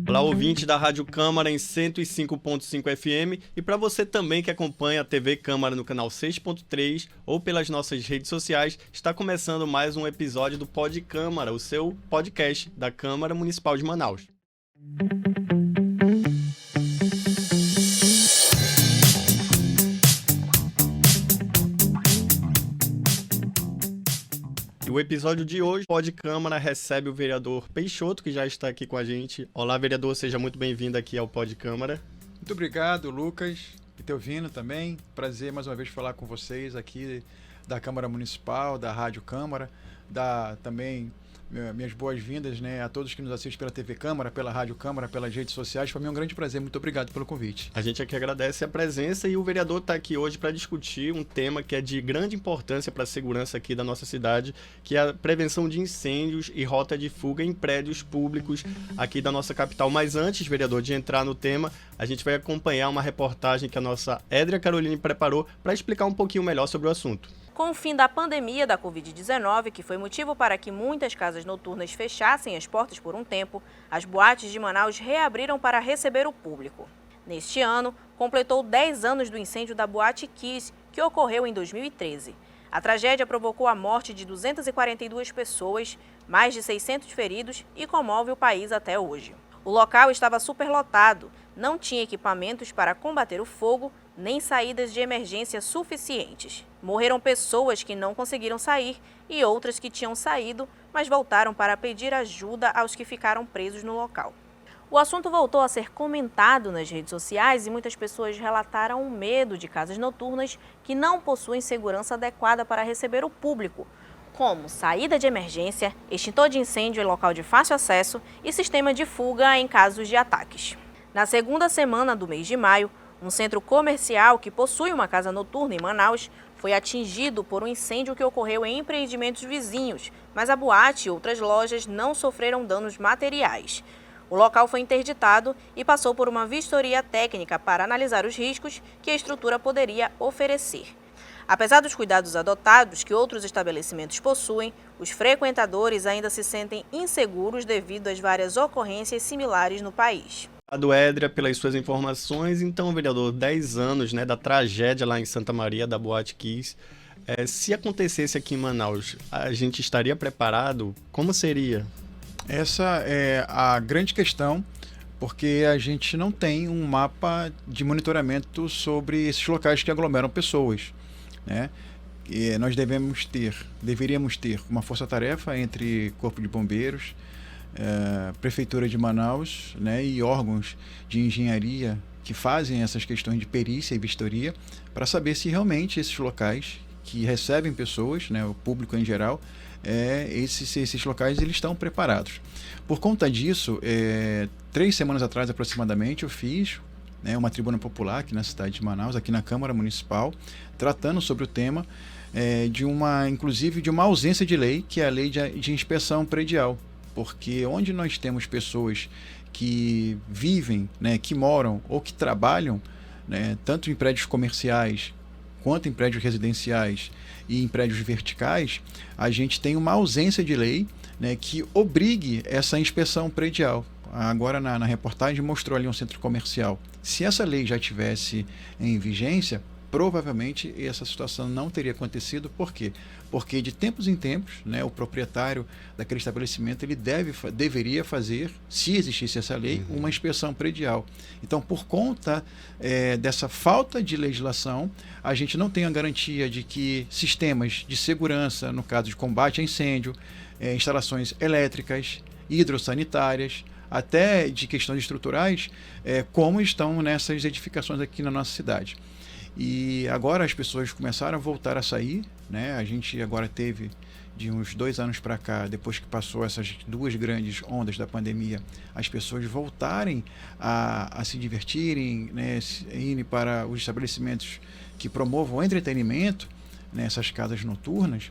Olá, ouvinte da Rádio Câmara em 105.5 FM e para você também que acompanha a TV Câmara no canal 6.3 ou pelas nossas redes sociais, está começando mais um episódio do Pod Câmara, o seu podcast da Câmara Municipal de Manaus. E o episódio de hoje, o Pod Câmara recebe o vereador Peixoto, que já está aqui com a gente. Olá, vereador, seja muito bem-vindo aqui ao Pod Câmara. Muito obrigado, Lucas, e Teovino também. Prazer mais uma vez falar com vocês aqui da Câmara Municipal, da Rádio Câmara, dar também minhas boas-vindas, né, a todos que nos assistem pela TV Câmara, pela Rádio Câmara, pelas redes sociais. Para mim é um grande prazer, muito obrigado pelo convite. A gente aqui agradece a presença e o vereador está aqui hoje para discutir um tema que é de grande importância para a segurança aqui da nossa cidade, que é a prevenção de incêndios e rota de fuga em prédios públicos aqui da nossa capital. Mas antes, vereador, de entrar no tema, a gente vai acompanhar uma reportagem que a nossa Édria Caroline preparou para explicar um pouquinho melhor sobre o assunto. Com o fim da pandemia da Covid-19, que foi motivo para que muitas casas noturnas fechassem as portas por um tempo, as boates de Manaus reabriram para receber o público. Neste ano, completou 10 anos do incêndio da Boate Kiss, que ocorreu em 2013. A tragédia provocou a morte de 242 pessoas, mais de 600 feridos e comove o país até hoje. O local estava superlotado, não tinha equipamentos para combater o fogo, nem saídas de emergência suficientes. Morreram pessoas que não conseguiram sair e outras que tinham saído, mas voltaram para pedir ajuda aos que ficaram presos no local. O assunto voltou a ser comentado nas redes sociais e muitas pessoas relataram o medo de casas noturnas que não possuem segurança adequada para receber o público, como saída de emergência, extintor de incêndio em local de fácil acesso e sistema de fuga em casos de ataques. Na segunda semana do mês de maio, um centro comercial que possui uma casa noturna em Manaus foi atingido por um incêndio que ocorreu em empreendimentos vizinhos, mas a boate e outras lojas não sofreram danos materiais. O local foi interditado e passou por uma vistoria técnica para analisar os riscos que a estrutura poderia oferecer. Apesar dos cuidados adotados que outros estabelecimentos possuem, os frequentadores ainda se sentem inseguros devido às várias ocorrências similares no país. Obrigado, Édria, pelas suas informações. Então, vereador, 10 anos, né, da tragédia lá em Santa Maria, da Boate Kiss. Se acontecesse aqui em Manaus, a gente estaria preparado? Como seria? Essa é a grande questão, porque a gente não tem um mapa de monitoramento sobre esses locais que aglomeram pessoas, né? E nós deveríamos ter uma força-tarefa entre Corpo de Bombeiros, Prefeitura de Manaus, né, e órgãos de engenharia que fazem essas questões de perícia e vistoria para saber se realmente esses locais que recebem pessoas, né, o público em geral, esses locais eles estão preparados. Por conta disso, 3 semanas atrás aproximadamente eu fiz, né, uma tribuna popular aqui na cidade de Manaus, aqui na Câmara Municipal, tratando sobre o tema inclusive de uma ausência de lei, que é a lei de inspeção predial. Porque onde nós temos pessoas que vivem, né, que moram ou que trabalham, né, tanto em prédios comerciais quanto em prédios residenciais e em prédios verticais, a gente tem uma ausência de lei, né, que obrigue essa inspeção predial. Agora na reportagem mostrou ali um centro comercial. Se essa lei já tivesse em vigência, provavelmente essa situação não teria acontecido. Por quê? Porque de tempos em tempos, né, o proprietário daquele estabelecimento ele deveria fazer, se existisse essa lei, uma inspeção predial. Então, por conta dessa falta de legislação, a gente não tem a garantia de que sistemas de segurança, no caso de combate a incêndio, instalações elétricas, hidrossanitárias, até de questões estruturais, como estão nessas edificações aqui na nossa cidade. E agora as pessoas começaram a voltar a sair, né? A gente agora teve, de uns 2 anos para cá, depois que passou essas 2 grandes ondas da pandemia, as pessoas voltarem a se divertirem, né? Irem para os estabelecimentos que promovam o entretenimento, nessas casas noturnas.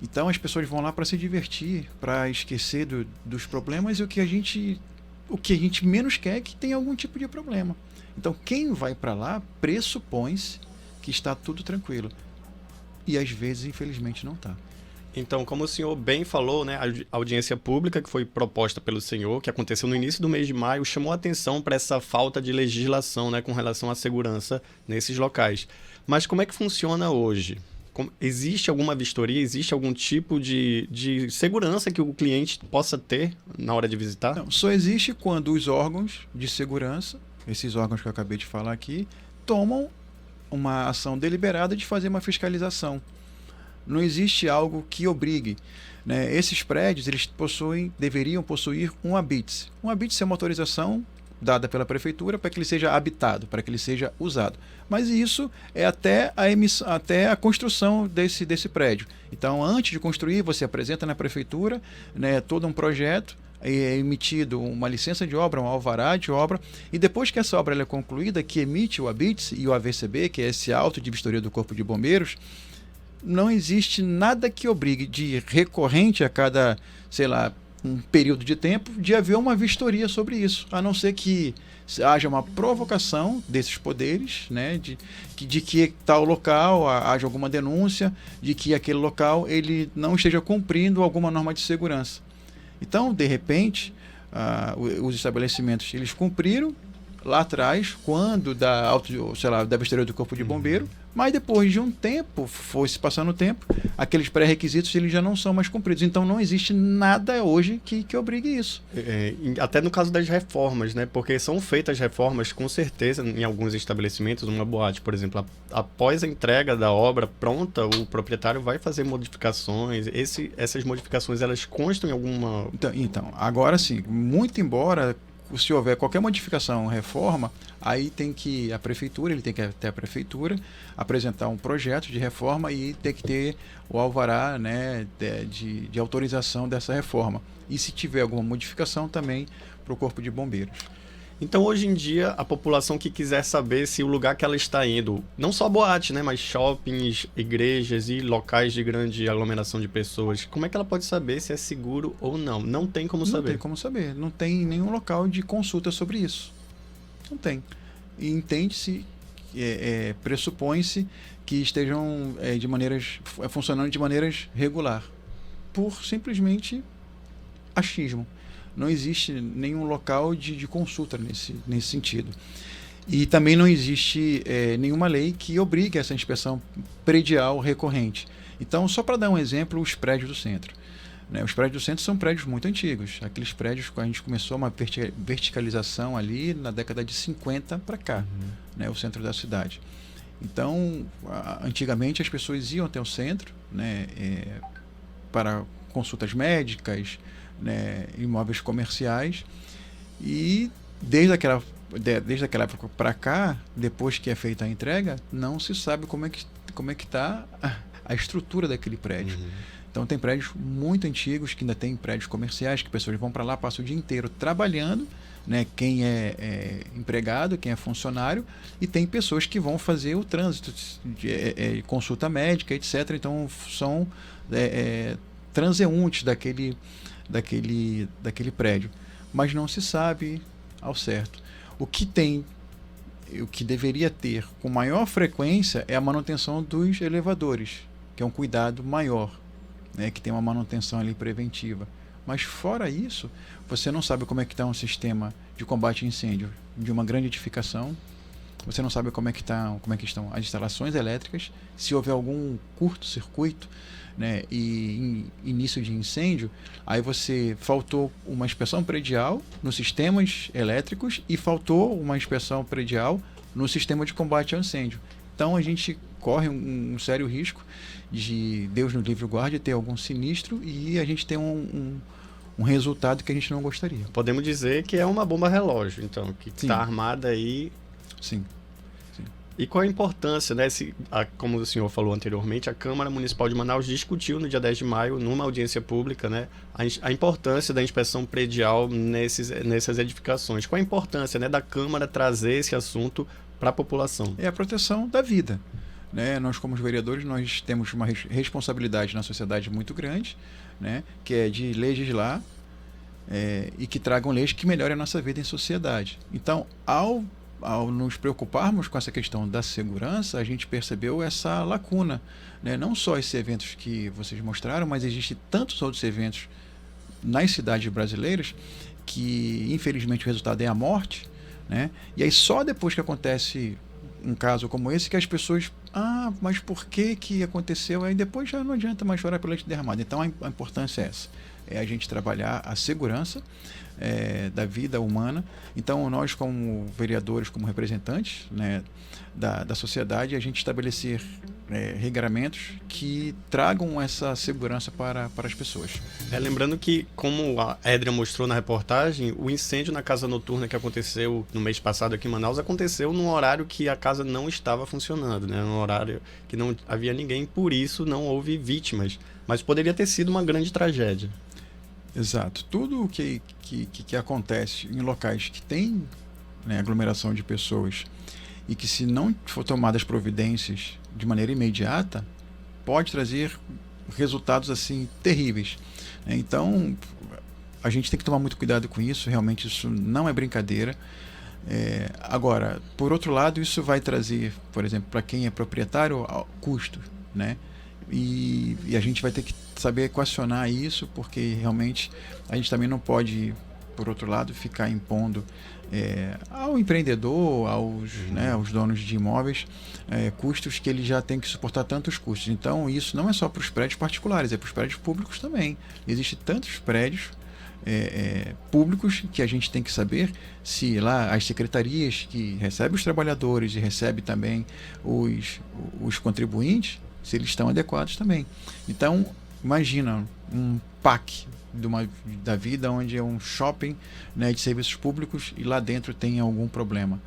Então as pessoas vão lá para se divertir, para esquecer dos problemas, e o que a gente menos quer é que tenha algum tipo de problema. Então, quem vai para lá pressupõe que está tudo tranquilo. E às vezes, infelizmente, não está. Então, como o senhor bem falou, né, a audiência pública que foi proposta pelo senhor, que aconteceu no início do mês de maio, chamou a atenção para essa falta de legislação, né, com relação à segurança nesses locais. Mas como é que funciona hoje? Existe alguma vistoria, existe algum tipo de segurança que o cliente possa ter na hora de visitar? Não, só existe quando os órgãos de segurança, esses órgãos que eu acabei de falar aqui, tomam uma ação deliberada de fazer uma fiscalização. Não existe algo que obrigue, né? Esses prédios eles deveriam possuir um habite. Um habite é uma autorização dada pela prefeitura para que ele seja habitado, para que ele seja usado. Mas isso é até a construção desse prédio. Então, antes de construir, você apresenta na prefeitura, né, todo um projeto, é emitido uma licença de obra, um alvará de obra, e depois que essa obra é concluída, que emite o habite e o AVCB, que é esse auto de vistoria do Corpo de Bombeiros, não existe nada que obrigue de recorrente a cada, sei lá, um período de tempo, de haver uma vistoria sobre isso, a não ser que haja uma provocação desses poderes, né, de que tal local haja alguma denúncia, de que aquele local ele não esteja cumprindo alguma norma de segurança. Então, de repente, os estabelecimentos eles cumpriram lá atrás, quando da vistoria do Corpo de Bombeiro, mas depois de um tempo, foi-se passando o tempo, aqueles pré-requisitos eles já não são mais cumpridos. Então não existe nada hoje que obrigue isso. Até no caso das reformas, né? Porque são feitas reformas, com certeza, em alguns estabelecimentos, uma boate, por exemplo, após a entrega da obra pronta, o proprietário vai fazer modificações. Essas modificações, elas constam em alguma... Então, agora sim, muito embora... Se houver qualquer modificação, reforma, aí a prefeitura, ele tem que até a prefeitura apresentar um projeto de reforma e tem que ter o alvará, né, de autorização dessa reforma. E se tiver alguma modificação também para o Corpo de Bombeiros. Então, hoje em dia, a população que quiser saber se o lugar que ela está indo, não só boate, né, mas shoppings, igrejas e locais de grande aglomeração de pessoas, como é que ela pode saber se é seguro ou não? Não tem como saber. Não tem como saber. Não tem nenhum local de consulta sobre isso. Não tem. E entende-se, pressupõe-se que estejam funcionando de maneiras regular, por simplesmente achismo. Não existe nenhum local de consulta nesse sentido. E também não existe nenhuma lei que obrigue essa inspeção predial recorrente. Então, só para dar um exemplo, os prédios do centro. Né? Os prédios do centro são prédios muito antigos. Aqueles prédios que a gente começou uma verticalização ali na década de 50 para cá, né? O centro da cidade. Então, antigamente as pessoas iam até o centro, né, para consultas médicas, né, imóveis comerciais, e desde aquela época para cá, depois que é feita a entrega, não se sabe como é que está a estrutura daquele prédio. Então tem prédios muito antigos, que ainda tem prédios comerciais, que pessoas vão para lá, passam o dia inteiro trabalhando, né, quem é empregado, quem é funcionário, e tem pessoas que vão fazer o trânsito, consulta médica, etc. Então são transeuntes daquele prédio, mas não se sabe ao certo. O que deveria ter com maior frequência é a manutenção dos elevadores, que é um cuidado maior, né, que tem uma manutenção ali preventiva. Mas fora isso, você não sabe como é que está um sistema de combate a incêndio de uma grande edificação, você não sabe como é que estão as instalações elétricas, se houver algum curto-circuito, né, e início de incêndio, aí faltou uma inspeção predial nos sistemas elétricos e faltou uma inspeção predial no sistema de combate ao incêndio. Então a gente corre um sério risco de, Deus nos livre e guarde, ter algum sinistro e a gente ter um resultado que a gente não gostaria. Podemos dizer que é uma bomba relógio, então, que está armada aí. Sim. E qual a importância, né? Como o senhor falou anteriormente, a Câmara Municipal de Manaus discutiu no dia 10 de maio, numa audiência pública, né, a importância da inspeção predial nessas edificações. Qual a importância, né, da Câmara trazer esse assunto para a população? É a proteção da vida. Né? Nós, como vereadores, nós temos uma responsabilidade na sociedade muito grande, né, que é de legislar e que tragam leis que melhorem a nossa vida em sociedade. Então, ao ao nos preocuparmos com essa questão da segurança, a gente percebeu essa lacuna, né? Não só esses eventos que vocês mostraram, mas existem tantos outros eventos nas cidades brasileiras que, infelizmente, o resultado é a morte, né? E aí só depois que acontece um caso como esse que as pessoas, mas por que aconteceu? Aí depois já não adianta mais chorar pelo leite derramado. Então a importância é essa, é a gente trabalhar a segurança da vida humana. Então nós, como vereadores, como representantes, né, da sociedade, a gente estabelecer regramentos que tragam essa segurança para as pessoas. Lembrando que, como a Edria mostrou na reportagem, o incêndio na casa noturna que aconteceu no mês passado aqui em Manaus aconteceu num horário que a casa não estava funcionando, né? Num horário que não havia ninguém, por isso não houve vítimas. Mas poderia ter sido uma grande tragédia. Exato. Tudo que acontece em locais que tem, né, aglomeração de pessoas e que, se não for tomadas providências de maneira imediata, pode trazer resultados assim terríveis. Então a gente tem que tomar muito cuidado com isso. Realmente isso não é brincadeira. Agora, por outro lado, isso vai trazer, por exemplo, para quem é proprietário, custo, né? E a gente vai ter que saber equacionar isso, porque realmente a gente também não pode, por outro lado, ficar impondo ao empreendedor, aos donos de imóveis, custos que ele já tem que suportar tantos custos. Então isso não é só para os prédios particulares, é para os prédios públicos também. Existem tantos prédios públicos que a gente tem que saber se lá as secretarias que recebem os trabalhadores e recebem também os contribuintes, se eles estão adequados também. Então imagina um PAC da vida, onde é um shopping, né, de serviços públicos, e lá dentro tem algum problema.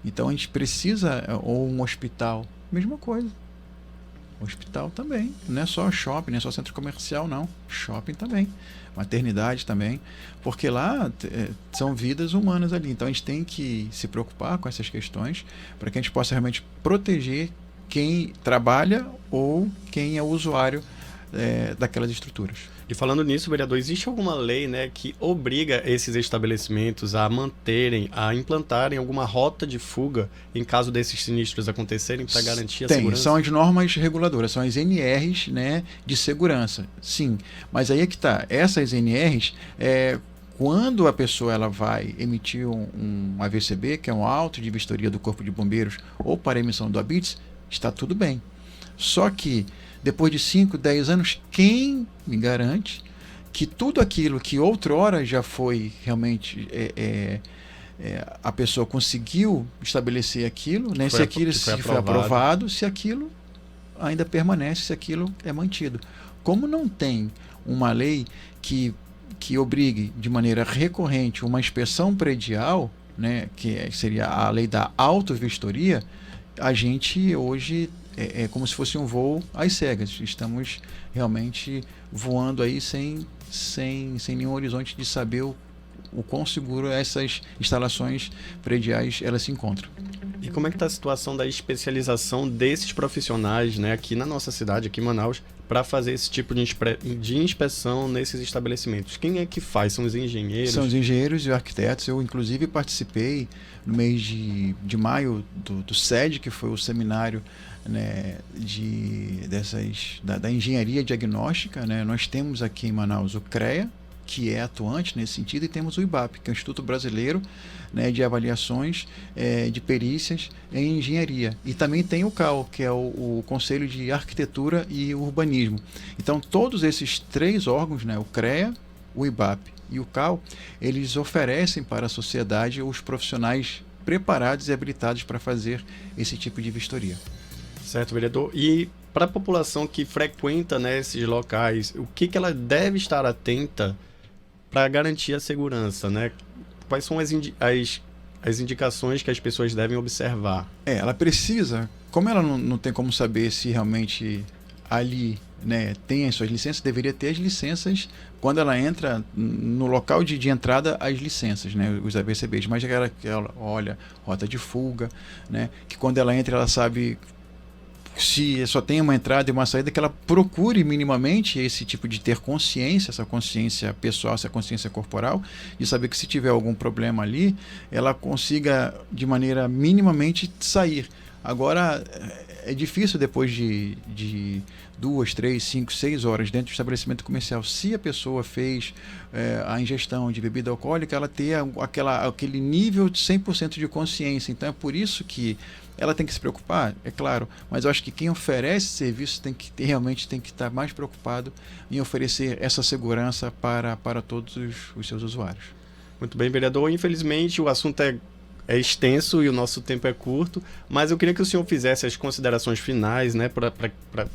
Então a gente precisa, ou um hospital, mesma coisa. Hospital também, não é só shopping, não é só centro comercial, não. Shopping também, maternidade também, porque lá são vidas humanas ali. Então a gente tem que se preocupar com essas questões para que a gente possa realmente proteger quem trabalha ou quem é o usuário daquelas estruturas. E falando nisso, vereador, existe alguma lei, né, que obriga esses estabelecimentos a manterem, a implantarem alguma rota de fuga em caso desses sinistros acontecerem para garantir a segurança? São as normas reguladoras, são as NRs, né, de segurança, sim. Mas aí é que está, essas NRs, quando a pessoa ela vai emitir um AVCB, que é um auto de vistoria do Corpo de Bombeiros, ou para emissão do ABITS, está tudo bem. Só que depois de 5, 10 anos, quem me garante que tudo aquilo que outrora já foi realmente a pessoa conseguiu estabelecer aquilo, né? Se aquilo foi aprovado, se aquilo ainda permanece, se aquilo é mantido. Como não tem uma lei que obrigue de maneira recorrente uma inspeção predial, né, que seria a lei da autovistoria, a gente hoje é como se fosse um voo às cegas. Estamos realmente voando aí sem nenhum horizonte de saber o quão seguro essas instalações prediais elas se encontram. E como é que está a situação da especialização desses profissionais, né, aqui na nossa cidade, aqui em Manaus, para fazer esse tipo de inspeção nesses estabelecimentos? Quem é que faz? São os engenheiros? São os engenheiros e arquitetos. Eu, inclusive, participei no mês de maio do SED, que foi o seminário, né, da engenharia diagnóstica, né? Nós temos aqui em Manaus o CREA, que é atuante nesse sentido, e temos o IBAP, que é o Instituto Brasileiro, né, de Avaliações de Perícias em Engenharia. E também tem o CAL, que é o Conselho de Arquitetura e Urbanismo. Então, todos esses três órgãos, né, o CREA, o IBAP e o CAL, eles oferecem para a sociedade os profissionais preparados e habilitados para fazer esse tipo de vistoria. Certo, vereador. E para a população que frequenta, né, esses locais, o que ela deve estar atenta para garantir a segurança, né? Quais são as indicações que as pessoas devem observar? Ela precisa, como ela não tem como saber se realmente ali, né, tem as suas licenças, deveria ter as licenças quando ela entra no local de entrada, as licenças, né, os AVCBs, mas ela olha rota de fuga, né, que quando ela entra ela sabe se só tem uma entrada e uma saída, que ela procure minimamente esse tipo de ter consciência, essa consciência pessoal, essa consciência corporal, de saber que se tiver algum problema ali, ela consiga de maneira minimamente sair. Agora, é difícil depois de 2, 3, 5, 6 horas dentro do estabelecimento comercial, se a pessoa fez a ingestão de bebida alcoólica, ela ter aquele nível de 100% de consciência. Então é por isso que ela tem que se preocupar, é claro, mas eu acho que quem oferece serviço realmente tem que estar mais preocupado em oferecer essa segurança para todos os seus usuários. Muito bem, vereador. Infelizmente, o assunto é extenso e o nosso tempo é curto, mas eu queria que o senhor fizesse as considerações finais, né, para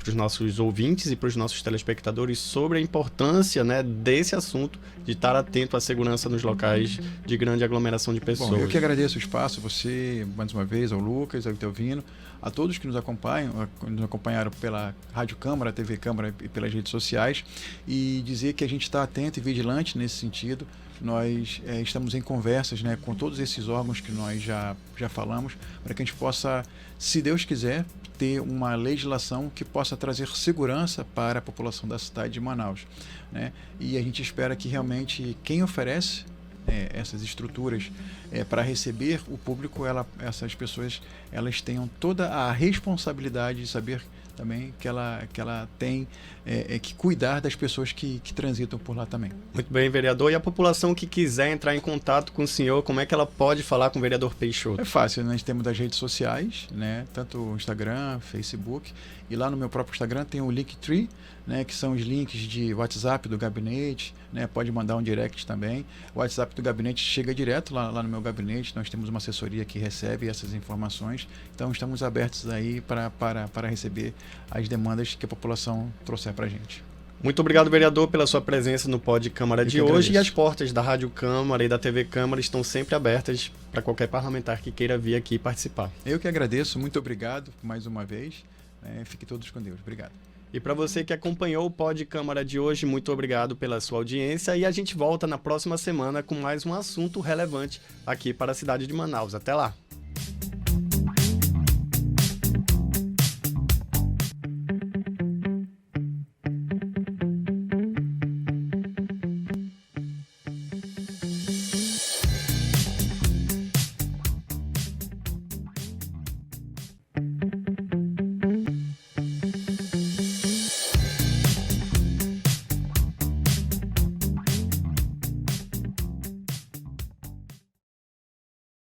os nossos ouvintes e para os nossos telespectadores sobre a importância, né, desse assunto, de estar atento à segurança nos locais de grande aglomeração de pessoas. Bom, eu que agradeço o espaço, você, mais uma vez, ao Lucas, ao Itelvino, a todos que nos acompanharam pela Rádio Câmara, TV Câmara e pelas redes sociais, e dizer que a gente está atento e vigilante nesse sentido. Nós estamos em conversas, né, com todos esses órgãos que nós já falamos, para que a gente possa, se Deus quiser, ter uma legislação que possa trazer segurança para a população da cidade de Manaus, né? E a gente espera que realmente quem oferece essas estruturas para receber o público, essas pessoas elas tenham toda a responsabilidade de saber também que ela tem que cuidar das pessoas que transitam por lá também. Muito bem, vereador. E a população que quiser entrar em contato com o senhor, como é que ela pode falar com o vereador Peixoto? É fácil, nós temos as redes sociais, né? Tanto o Instagram, Facebook, e lá no meu próprio Instagram tem o Linktree, né? Que são os links de WhatsApp do gabinete, né? Pode mandar um direct também. O WhatsApp do gabinete chega direto lá no meu gabinete, nós temos uma assessoria que recebe essas informações, então estamos abertos aí para receber as demandas que a população trouxer para a gente. Muito obrigado, vereador, pela sua presença no Pod Câmara de hoje. Agradeço. E as portas da Rádio Câmara e da TV Câmara estão sempre abertas para qualquer parlamentar que queira vir aqui participar. Eu que agradeço, muito obrigado mais uma vez. Fiquem todos com Deus. Obrigado. E para você que acompanhou o Pod Câmara de hoje, muito obrigado pela sua audiência e a gente volta na próxima semana com mais um assunto relevante aqui para a cidade de Manaus. Até lá!